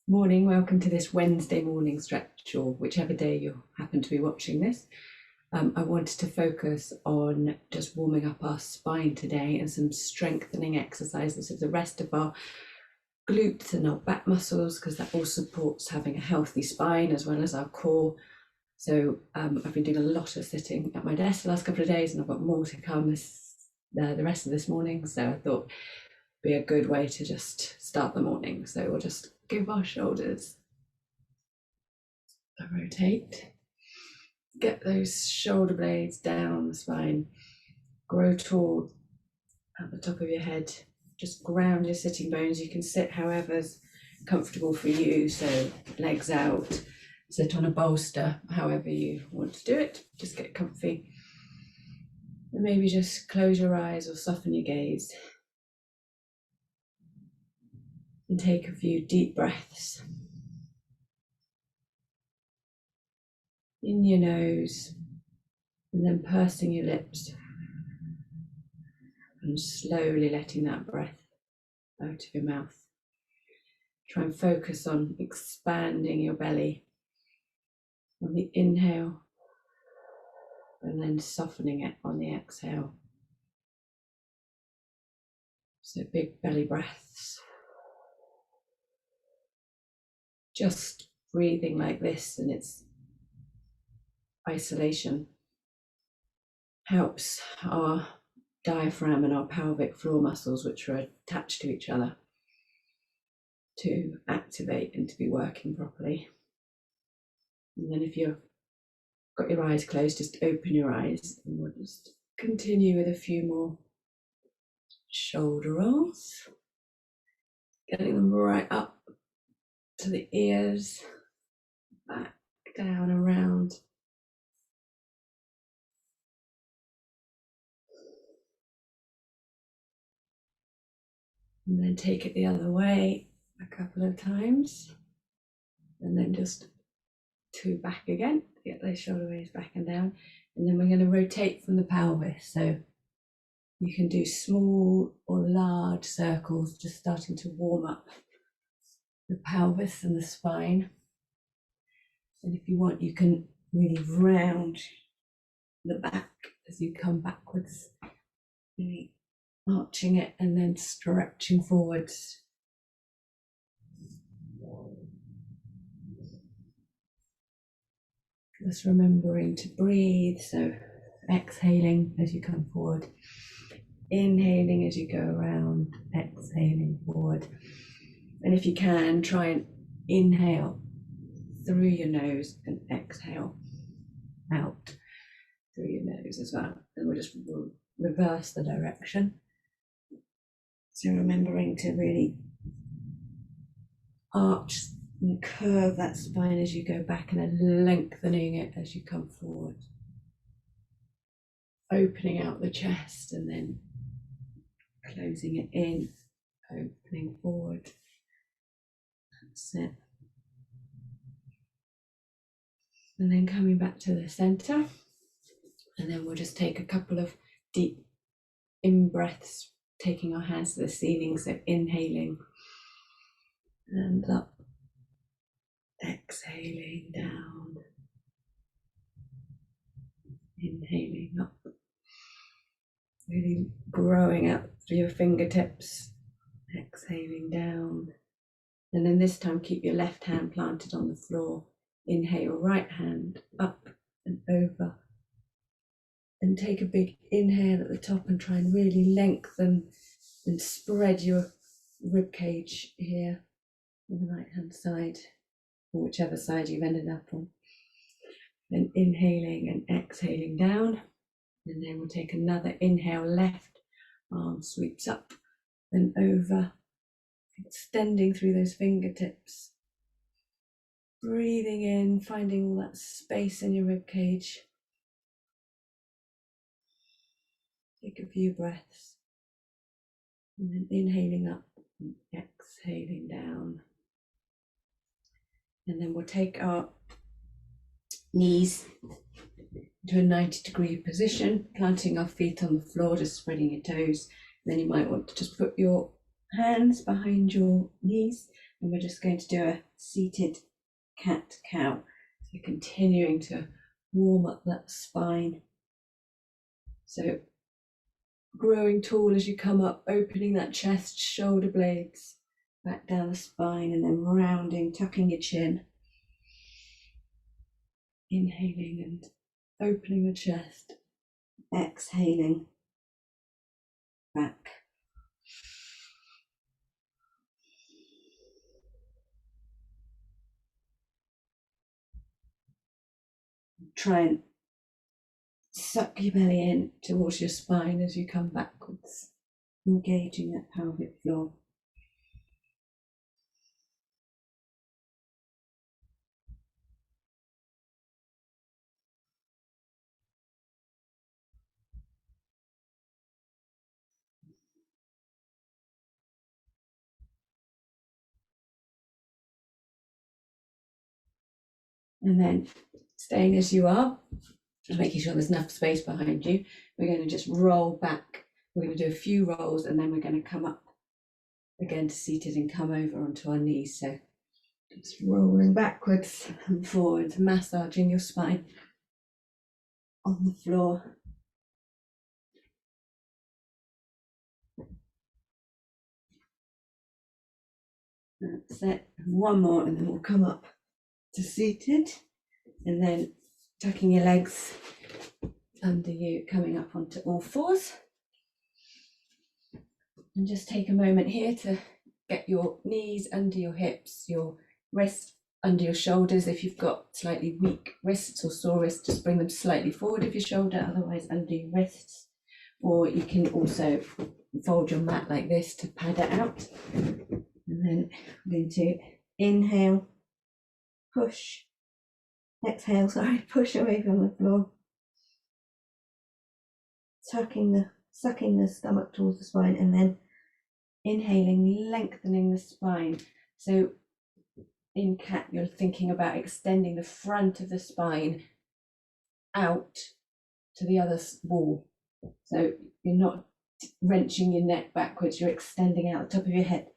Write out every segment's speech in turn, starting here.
Morning, welcome to this Wednesday morning stretch, or whichever day you happen to be watching this. I wanted to focus on just warming up our spine today and some strengthening exercises of the rest of our glutes and our back muscles, because that all supports having a healthy spine as well as our core. So I've been doing a lot of sitting at my desk the last couple of days, and I've got more to come the rest of this morning. So I thought it'd be a good way to just start the morning. So we'll just give our shoulders a rotate. Get those shoulder blades down the spine. Grow tall at the top of your head. Just ground your sitting bones. You can sit however's comfortable for you. So legs out, sit on a bolster, however you want to do it. Just get comfy. And maybe just close your eyes or soften your gaze. And take a few deep breaths. In your nose, and then pursing your lips, and slowly letting that breath out of your mouth. Try and focus on expanding your belly on the inhale, and then softening it on the exhale. So big belly breaths. Just breathing like this in its isolation helps our diaphragm and our pelvic floor muscles, which are attached to each other, to activate and to be working properly. And then if you've got your eyes closed, just open your eyes, and we'll just continue with a few more shoulder rolls, getting them right up to the ears, back, down, around. And then take it the other way a couple of times, and then just two back again, get those shoulder blades back and down. And then we're going to rotate from the pelvis. So you can do small or large circles, just starting to warm up the pelvis and the spine. And if you want, you can really round the back as you come backwards, really arching it and then stretching forwards. Just remembering to breathe, so exhaling as you come forward, inhaling as you go around, exhaling forward. And if you can, try and inhale through your nose and exhale out through your nose as well. And we'll just reverse the direction. So remembering to really arch and curve that spine as you go back, and then lengthening it as you come forward. Opening out the chest and then closing it in, opening forward. That's it. And then coming back to the center. And then we'll just take a couple of deep in-breaths, taking our hands to the ceiling. So inhaling and up, exhaling down, inhaling up, really growing out through your fingertips, exhaling down. And then this time keep your left hand planted on the floor. Inhale, right hand up and over. And take a big inhale at the top and try and really lengthen and spread your rib cage here on the right hand side, or whichever side you've ended up on. Then inhaling and exhaling down. And then we'll take another inhale, left arm sweeps up and over, extending through those fingertips. Breathing in, finding all that space in your rib cage. Take a few breaths. And then inhaling up and exhaling down. And then we'll take our knees to a 90-degree position, planting our feet on the floor, just spreading your toes. And then you might want to just put your hands behind your knees and we're just going to do a seated cat-cow. So continuing to warm up that spine. So growing tall as you come up, opening that chest, shoulder blades, back down the spine, and then rounding, tucking your chin. Inhaling and opening the chest, exhaling, back. Try and suck your belly in towards your spine as you come backwards, engaging that pelvic floor. And then staying as you are, just making sure there's enough space behind you, we're going to just roll back. We're going to do a few rolls and then we're going to come up again to seated and come over onto our knees. So just rolling backwards and forwards, massaging your spine on the floor. That's it. One more and then we'll come up to seated, and then tucking your legs under you, coming up onto all fours. And just take a moment here to get your knees under your hips, your wrists under your shoulders. If you've got slightly weak wrists or sore wrists, just bring them slightly forward of your shoulder, otherwise under your wrists. Or you can also fold your mat like this to pad it out. And then I'm going to inhale, push, exhale, push away from the floor. Sucking the stomach towards the spine, and then inhaling, lengthening the spine. So in cat, you're thinking about extending the front of the spine out to the other wall. So you're not wrenching your neck backwards, you're extending out the top of your head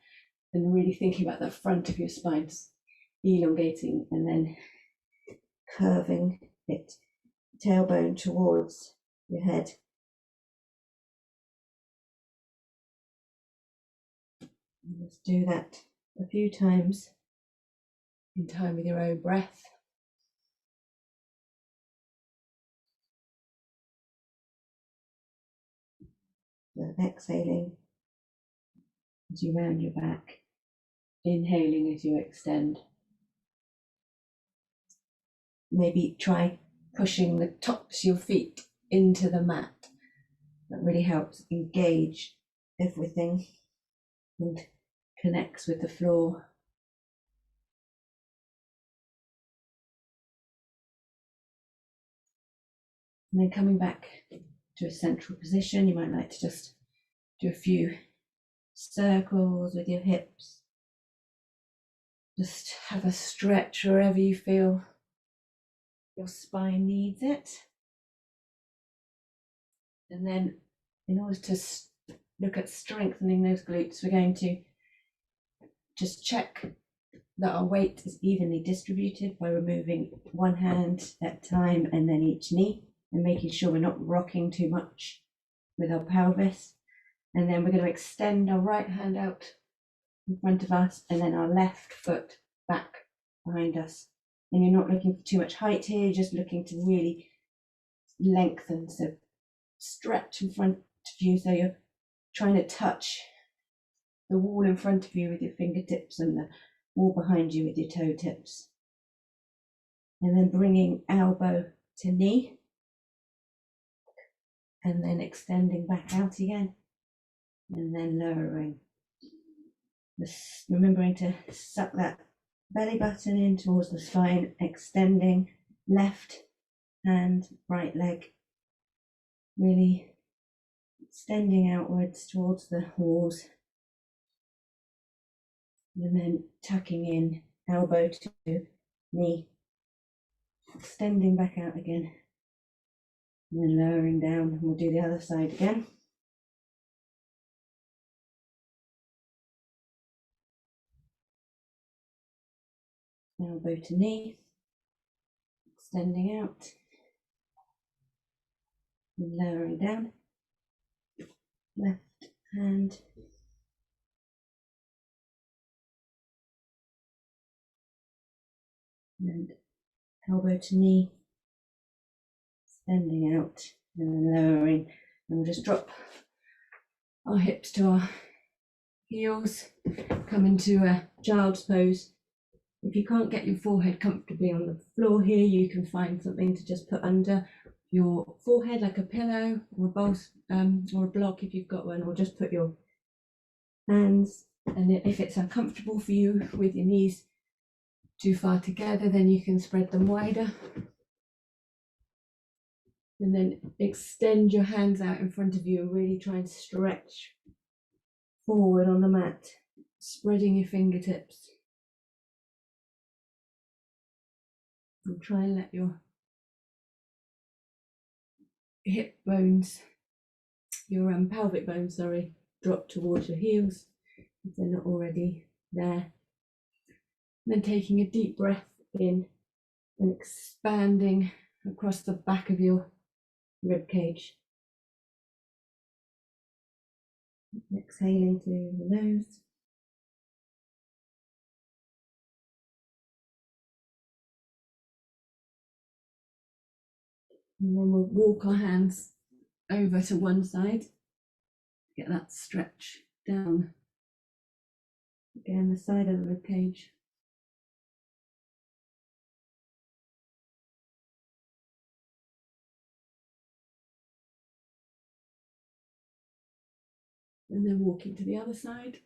and really thinking about the front of your spine, elongating and then curving it, tailbone towards your head. Let's do that a few times in time with your own breath. So exhaling as you round your back, inhaling as you extend. Maybe try pushing the tops of your feet into the mat. That really helps engage everything and connects with the floor. And then coming back to a central position, you might like to just do a few circles with your hips. Just have a stretch wherever you feel your spine needs it. And then in order to look at strengthening those glutes, we're going to just check that our weight is evenly distributed by removing one hand at a time and then each knee, and making sure we're not rocking too much with our pelvis. And then we're going to extend our right hand out in front of us and then our left foot back behind us. And you're not looking for too much height here, you're just looking to really lengthen, so stretch in front of you, so you're trying to touch the wall in front of you with your fingertips and the wall behind you with your toe tips. And then bringing elbow to knee and then extending back out again and then lowering. Just remembering to suck that belly button in towards the spine, extending left hand, right leg, really extending outwards towards the walls, and then tucking in elbow to knee, extending back out again, and then lowering down, and we'll do the other side again. elbow to knee, extending out and lowering down. Left hand and elbow to knee, extending out and then lowering. And we'll just drop our hips to our heels, come into a child's pose. If you can't get your forehead comfortably on the floor here, you can find something to just put under your forehead, like a pillow or a bowl, or a block if you've got one, or just put your hands, and if it's uncomfortable for you with your knees too far together, then you can spread them wider. And then extend your hands out in front of you and really try and stretch forward on the mat, spreading your fingertips. And try and let your hip bones, your pelvic bones, sorry, drop towards your heels if they're not already there. And then taking a deep breath in and expanding across the back of your rib cage. Exhaling through the nose. And then we'll walk our hands over to one side. Get that stretch down. Again, the side of the rib cage. And then walking to the other side.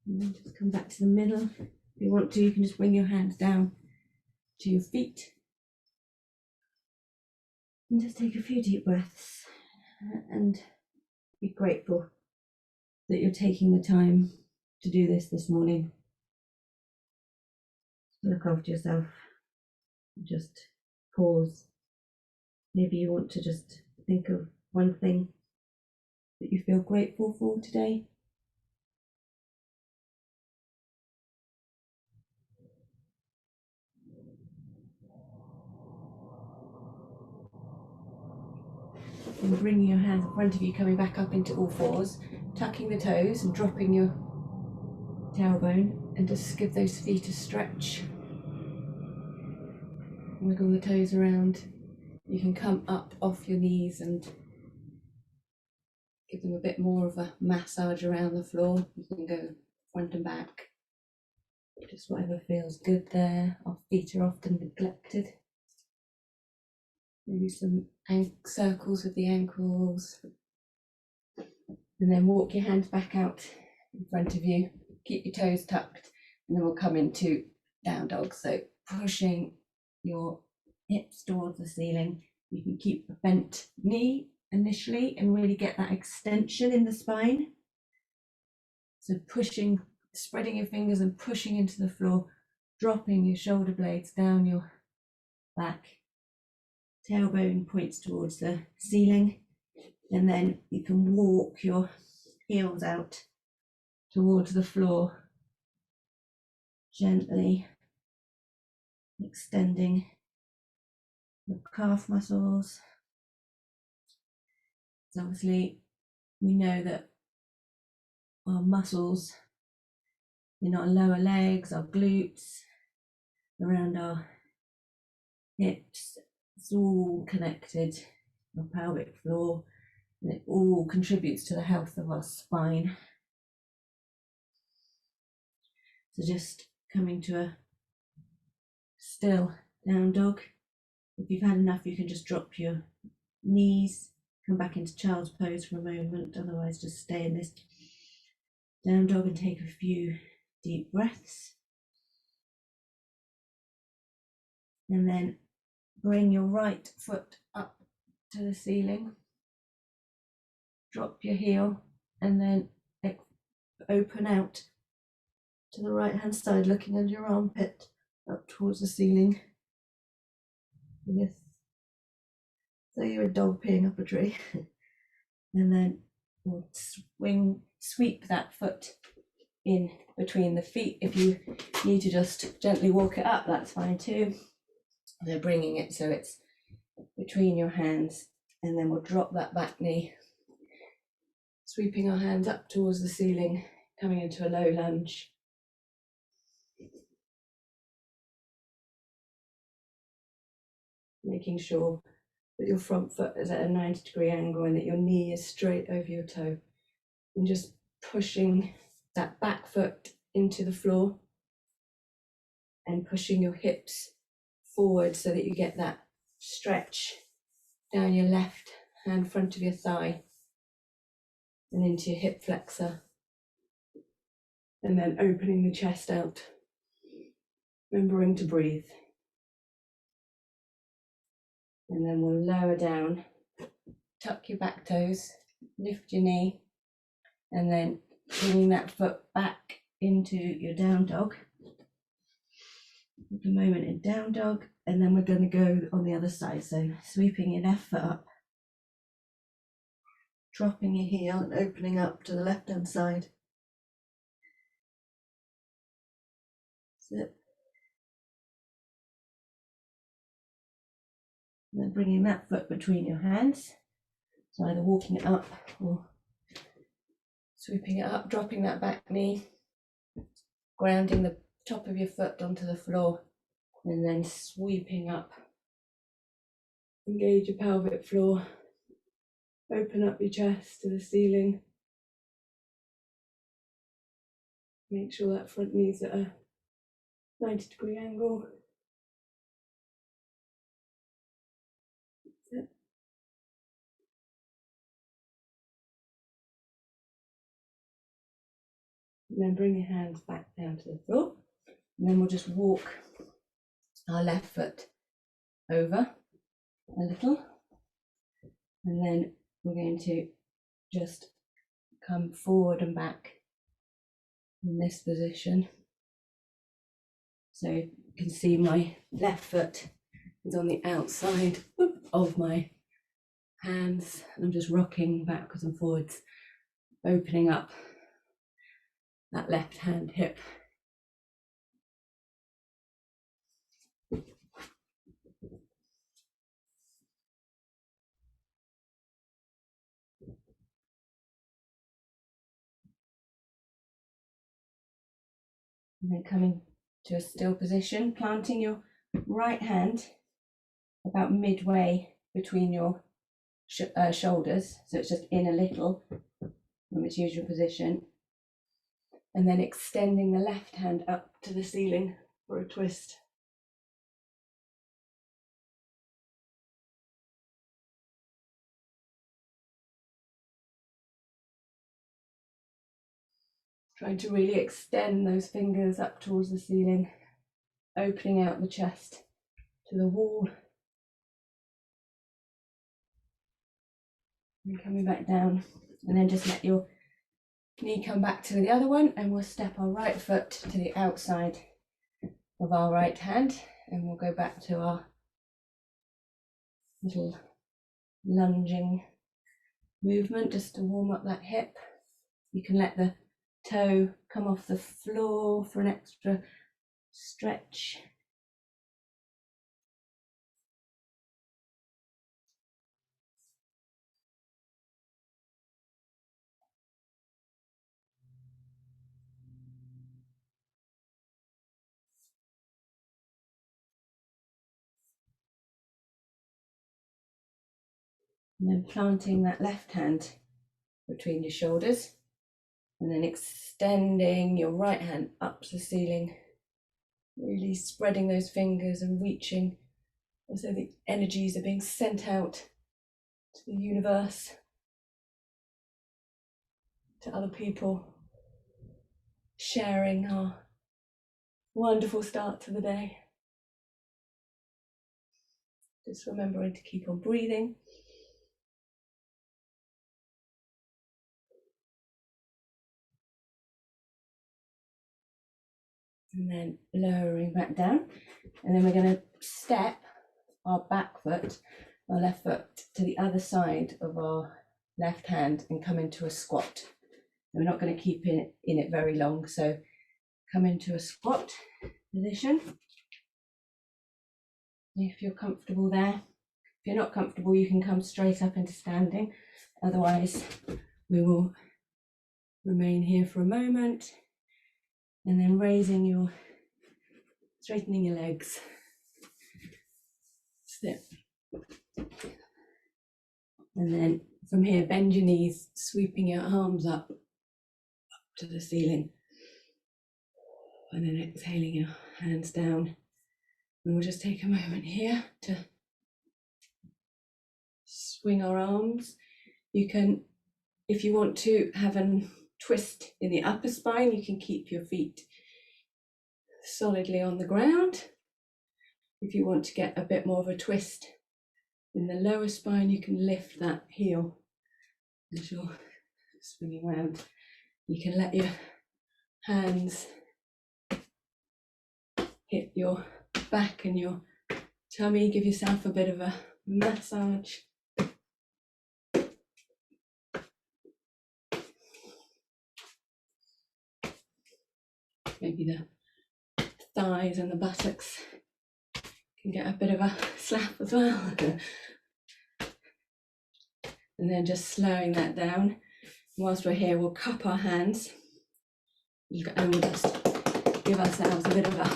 And then just come back to the middle. If you want to, you can just bring your hands down to your feet. And just take a few deep breaths and be grateful that you're taking the time to do this morning. Look after yourself. Just pause. Maybe you want to just think of one thing that you feel grateful for today. And bringing your hands in front of you, coming back up into all fours, tucking the toes and dropping your tailbone, and just give those feet a stretch. Wiggle the toes around. You can come up off your knees and give them a bit more of a massage around the floor. You can go front and back, just whatever feels good there. Our feet are often neglected. Maybe some circles with the ankles. And then walk your hands back out in front of you. Keep your toes tucked, and then we'll come into down dog. So pushing your hips towards the ceiling. You can keep a bent knee initially and really get that extension in the spine. So pushing, spreading your fingers and pushing into the floor, dropping your shoulder blades down your back. Tailbone points towards the ceiling, and then you can walk your heels out towards the floor, gently extending the calf muscles. So obviously we know that our muscles in our lower legs, our glutes, around our hips, it's all connected, our pelvic floor, and it all contributes to the health of our spine. So just coming to a still down dog. If you've had enough, you can just drop your knees, come back into child's pose for a moment. Otherwise, just stay in this down dog and take a few deep breaths. And then bring your right foot up to the ceiling. drop your heel and then open out to the right hand side, looking under your armpit up towards the ceiling. Yes. So you're a dog peeing up a tree. And then we'll sweep that foot in between the feet. If you need to just gently walk it up, that's fine too. So bringing it so it's between your hands, and then we'll drop that back knee, sweeping our hands up towards the ceiling, coming into a low lunge. Making sure that your front foot is at a 90-degree angle and that your knee is straight over your toe. And just pushing that back foot into the floor and pushing your hips forward so that you get that stretch down your left hand front of your thigh and into your hip flexor. And then opening the chest out, remembering to breathe. And then we'll lower down, tuck your back toes, lift your knee, and then bringing that foot back into your down dog. At the moment in down dog, and then we're going to go on the other side. So sweeping your left foot up, dropping your heel and opening up to the left hand side. Sit. And then bringing that foot between your hands. So either walking it up or sweeping it up, dropping that back knee, grounding the top of your foot onto the floor, and then sweeping up. Engage your pelvic floor, open up your chest to the ceiling. Make sure that front knee's at a 90-degree angle. That's it. And then bring your hands back down to the floor. And then we'll just walk our left foot over a little. And then we're going to just come forward and back in this position. So you can see my left foot is on the outside of my hands. I'm just rocking backwards and forwards, opening up that left hand hip. And then coming to a still position, planting your right hand about midway between your shoulders, so it's just in a little from its usual position, and then extending the left hand up to the ceiling for a twist. Trying to really extend those fingers up towards the ceiling, opening out the chest to the wall. And coming back down, and then just let your knee come back to the other one, and we'll step our right foot to the outside of our right hand, and we'll go back to our little lunging movement just to warm up that hip. You can let the toe come off the floor for an extra stretch. And then planting that left hand between your shoulders, and then extending your right hand up to the ceiling, really spreading those fingers and reaching as though the energies are being sent out to the universe, to other people, sharing our wonderful start to the day. Just remembering to keep on breathing. and then lowering back down. And then we're going to step our back foot, our left foot, to the other side of our left hand and come into a squat. We're not going to keep it in it very long, so come into a squat position if you're comfortable there. If you're not comfortable, you can come straight up into standing. Otherwise, we will remain here for a moment and then straightening your legs. Sit. And then from here, bend your knees, sweeping your arms up to the ceiling. And then exhaling your hands down. And we'll just take a moment here to swing our arms. You can, if you want to have a twist in the upper spine, you can keep your feet solidly on the ground. If you want to get a bit more of a twist in the lower spine, you can lift that heel as you're swinging around. You can let your hands hit your back and your tummy, give yourself a bit of a massage. Maybe the thighs and the buttocks can get a bit of a slap as well. And then just slowing that down. Whilst we're here, we'll cup our hands and we'll just give ourselves a bit of a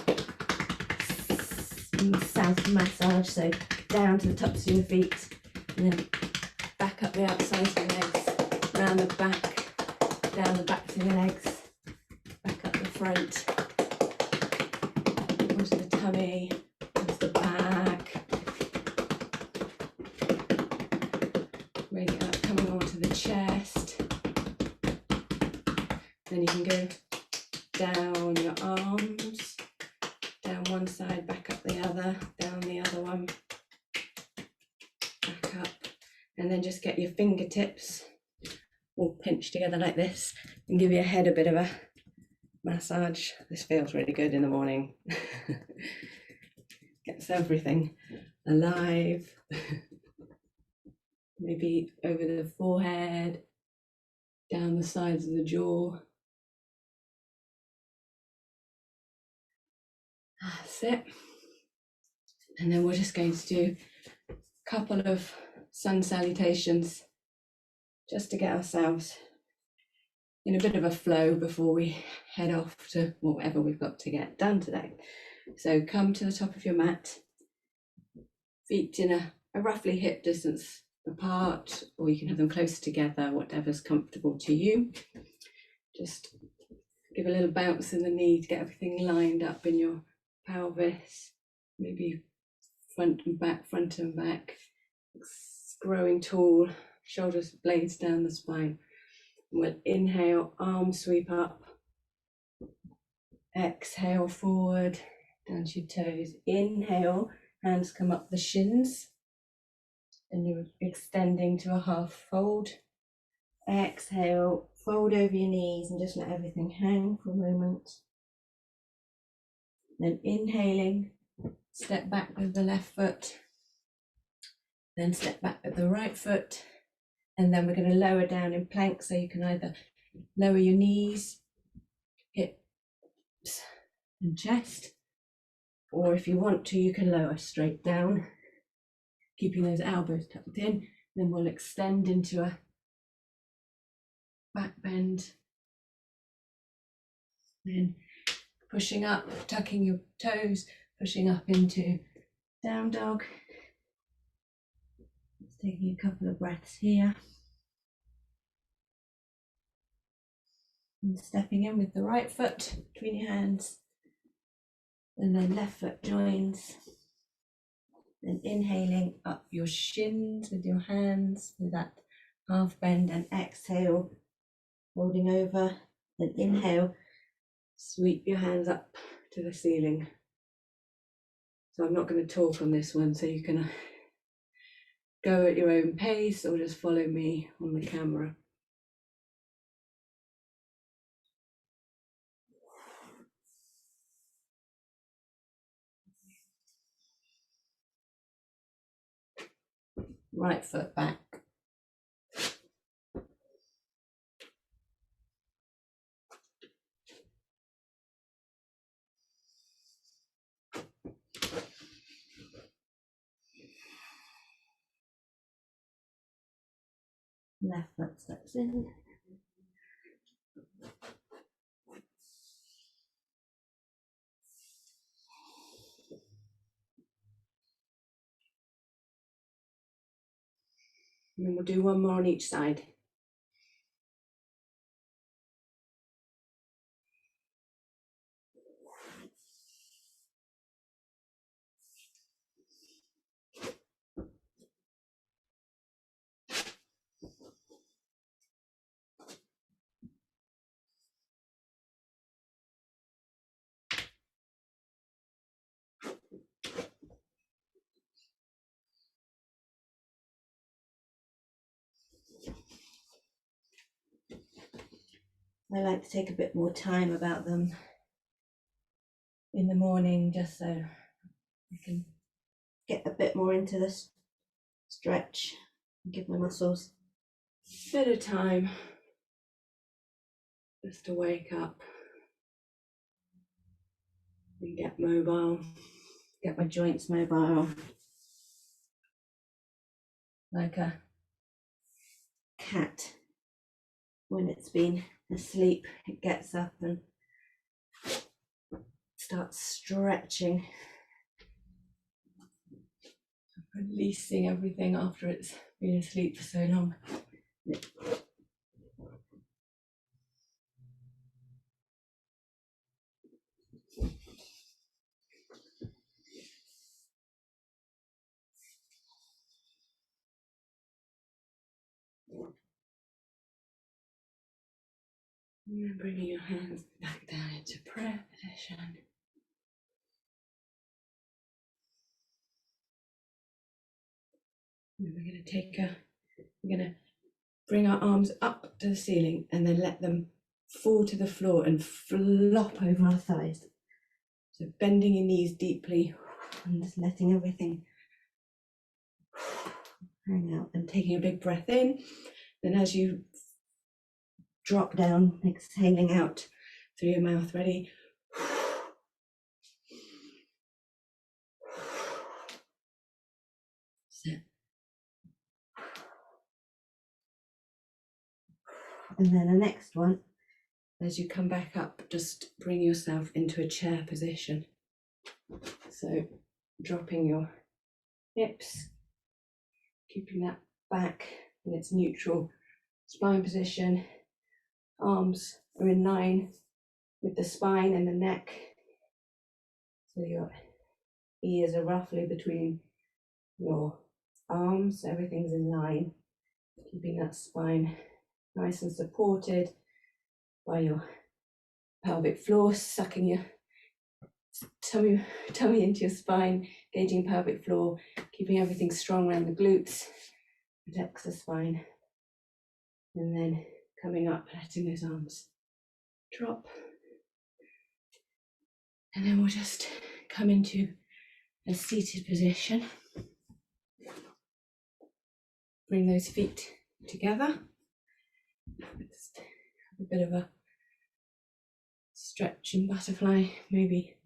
south massage. So down to the tops of your feet and then back up the outside of your legs, round the back, down the backs of your legs, back up the front, onto the tummy, onto the back, raise it up, coming onto the chest. Then you can go down your arms, down one side, back up the other, down the other one, back up, and then just get your fingertips all pinched together like this and give your head a bit of a massage. This feels really good in the morning. Gets everything alive. Maybe over the forehead, down the sides of the jaw. That's it. And then we're just going to do a couple of sun salutations just to get ourselves in a bit of a flow before we head off to whatever we've got to get done today. So come to the top of your mat, feet in a roughly hip distance apart, or you can have them close together, whatever's comfortable to you. Just give a little bounce in the knee to get everything lined up in your pelvis, maybe front and back, growing tall, shoulders blades down the spine. We'll inhale, arms sweep up, exhale forward, down to your toes. Inhale, hands come up the shins, and you're extending to a half fold. Exhale, fold over your knees and just let everything hang for a moment. Then inhaling, step back with the left foot, then step back with the right foot, and then we're going to lower down in plank, so you can either lower your knees, hips and chest, or if you want to, you can lower straight down, keeping those elbows tucked in. Then we'll extend into a back bend, then pushing up, tucking your toes, pushing up into down dog. Just taking a couple of breaths here. And stepping in with the right foot between your hands, and then left foot joins. Then inhaling up your shins with your hands with that half bend, and exhale, folding over. Then inhale, sweep your hands up to the ceiling. So I'm not going to talk on this one, so you can go at your own pace or just follow me on the camera. Right foot back. Left foot steps in. And then we'll do one more on each side. I like to take a bit more time about them in the morning, just so I can get a bit more into this stretch and give my muscles a bit of time just to wake up and get mobile, get my joints mobile. Like a cat, when it's been asleep, it gets up and starts stretching, releasing everything after it's been asleep for so long. And then bringing your hands back down into prayer position. And we're going to bring our arms up to the ceiling and then let them fall to the floor and flop over our thighs. So bending your knees deeply and just letting everything hang out and taking a big breath in. Then as you drop down, exhaling out through your mouth. Ready? Sit. And then the next one, as you come back up, just bring yourself into a chair position. So dropping your hips, keeping that back in its neutral spine position. Arms are in line with the spine and the neck. So your ears are roughly between your arms, so everything's in line. Keeping that spine nice and supported by your pelvic floor, sucking your tummy into your spine, gauging pelvic floor, keeping everything strong around the glutes, protects the spine. And then coming up, letting those arms drop. And then we'll just come into a seated position. Bring those feet together. Just have a bit of a stretching butterfly. Maybe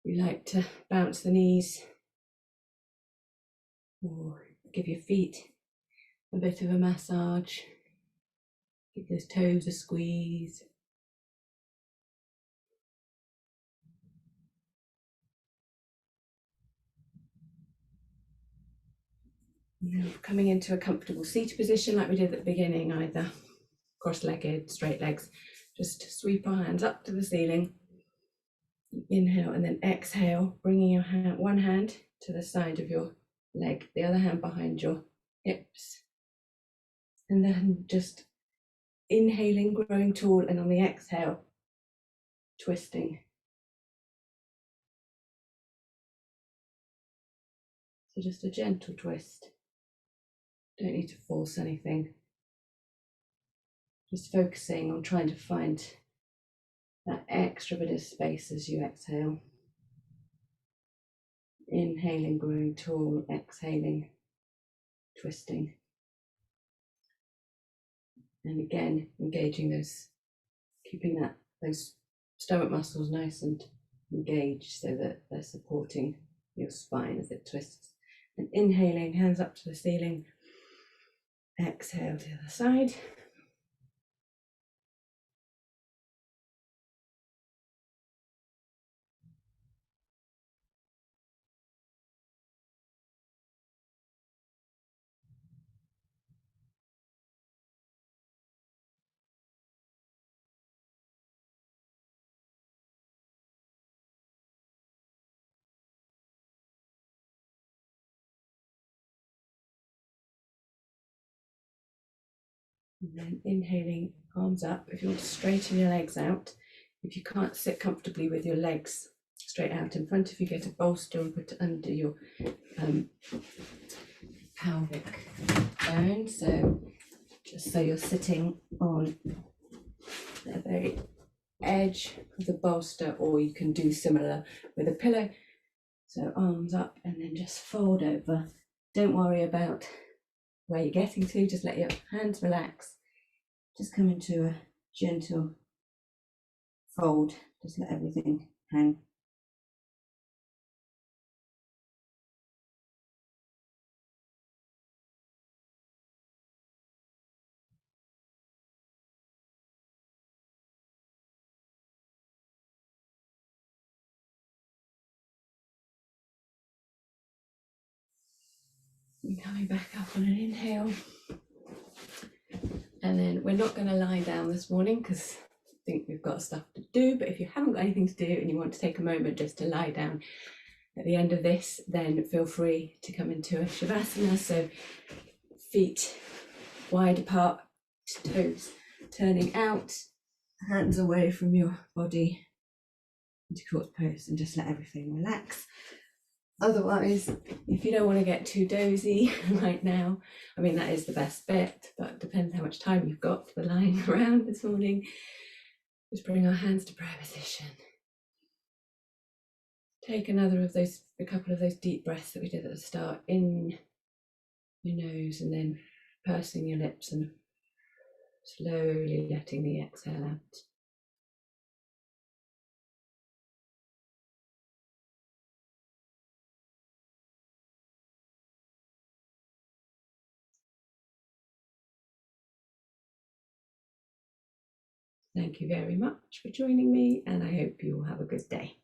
you like to bounce the knees or give your feet a bit of a massage. Give those toes a squeeze. Coming into a comfortable seated position like we did at the beginning, either cross-legged, straight legs. Just sweep our hands up to the ceiling. Inhale and then exhale, bringing your hand, one hand to the side of your leg, the other hand behind your hips. And then just inhaling, growing tall, and on the exhale, twisting. So just a gentle twist. Don't need to force anything. Just focusing on trying to find that extra bit of space as you exhale. Inhaling, growing tall, exhaling, twisting. And again, engaging those, keeping those stomach muscles nice and engaged so that they're supporting your spine as it twists. And inhaling, hands up to the ceiling. Exhale to the other side. And then inhaling, arms up. If you want to straighten your legs out, if you can't sit comfortably with your legs straight out in front of you, get a bolster and put it under your pelvic bone. So just so you're sitting on the very edge of the bolster, or you can do similar with a pillow. So arms up and then just fold over. Don't worry about where you're getting to, just let your hands relax. Just come into a gentle fold, just let everything hang. And coming back up on an inhale. And then we're not going to lie down this morning because I think we've got stuff to do, but if you haven't got anything to do and you want to take a moment just to lie down at the end of this, then feel free to come into a Shavasana. So feet wide apart, toes turning out, hands away from your body into quartz pose, and just let everything relax. Otherwise, if you don't want to get too dozy right now, I mean, that is the best bit, but it depends how much time you've got for lying around this morning. Just bring our hands to prayer position. Take a couple of those deep breaths that we did at the start, in your nose and then pursing your lips and slowly letting the exhale out. Thank you very much for joining me, and I hope you will have a good day.